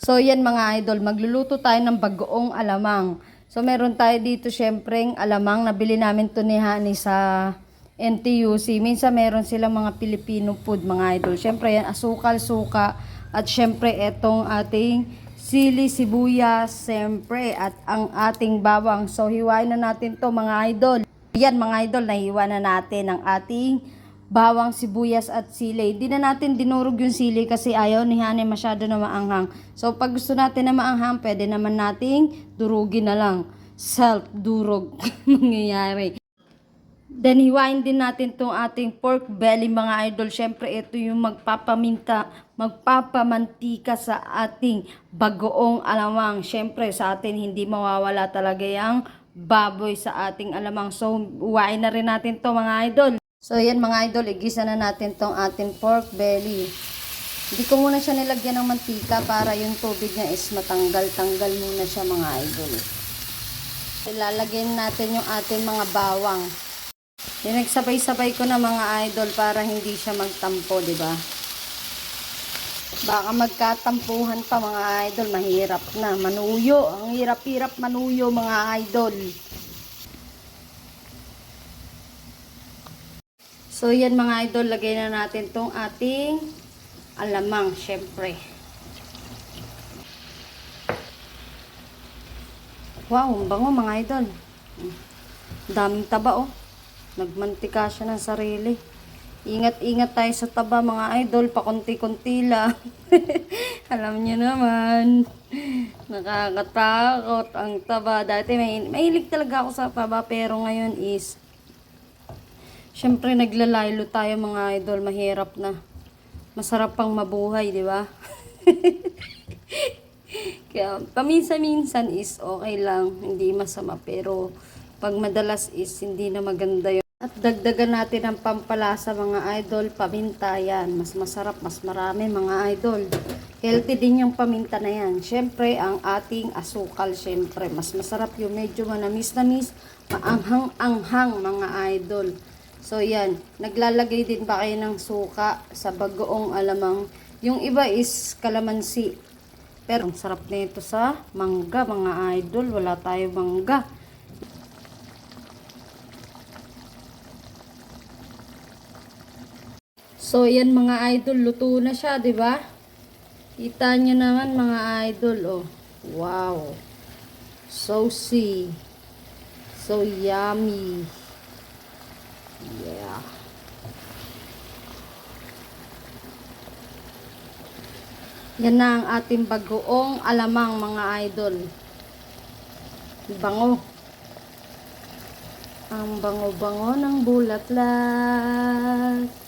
So yan mga idol, magluluto tayo ng bagoong alamang. So meron tayo dito syempreng alamang, nabili namin to ni Honey sa NTUC. Minsan meron silang mga Filipino food mga idol. Syempre yan, asukal, suka, at syempre etong ating sili, sibuyas, syempre, at ang ating bawang. So hiwain na natin to mga idol. Yan mga idol, nahiwa na natin ang ating bawang, sibuyas at sili. Di na natin dinurog yung sili kasi ayaw ni Honey masyado na maanghang. So pag gusto natin na maanghang, pwede naman nating durugin na lang. Self-durog mangyayari. Then hiwain din natin tong ating pork belly mga idol. Syempre ito yung magpapamantika sa ating bagoong alamang. Syempre sa atin hindi mawawala talaga yung baboy sa ating alamang. So hiwain na rin natin to mga idol. So yan mga idol, igisa na natin tong ating pork belly. Hindi ko muna siya nilagyan ng mantika para yung tubig niya is matanggal-tanggal muna siya mga idol. Ilalagyan natin yung ating mga bawang. Pinagsabay-sabay ko na mga idol para hindi siya magtampo, di ba? Baka magkatampuhan pa mga idol, mahirap na. Manuyo, ang hirap-hirap manuyo mga idol. So yan mga idol, lagay na natin tong ating alamang, syempre. Wow, ang bango mga idol. Daming taba oh. Nagmantika siya ng sarili. Ingat-ingat tayo sa taba mga idol, pakunti-kunti lang. Alam niyo naman, nakakatakot ang taba. Dati mahilig talaga ako sa taba, pero ngayon is, syempre naglalaylo tayo mga idol, mahirap na. Masarap pang mabuhay, di ba? Kaya paminsan-minsan is okay lang, hindi masama, pero pag madalas is hindi na maganda yun. At dagdagan natin ang pampalasa mga idol, paminta yan. Mas masarap, mas marami mga idol. Healthy din yung paminta na yan. Syempre, ang ating asukal, syempre, mas masarap yung medyo manamis-namis, maanghang-anghang mga idol. So yan, naglalagay din ba kayo ng suka sa bagoong alamang? Yung iba is kalamansi. Pero ang sarap nito sa mangga mga idol, wala tayo mangga. So, yan mga idol, luto na siya, 'di ba? Kita niyo naman mga idol, oh. Wow. Saucy. So yummy. Yeah. Yan na ang ating bagoong alamang mga idol. Bango. Ang bango-bango ng bulatlat.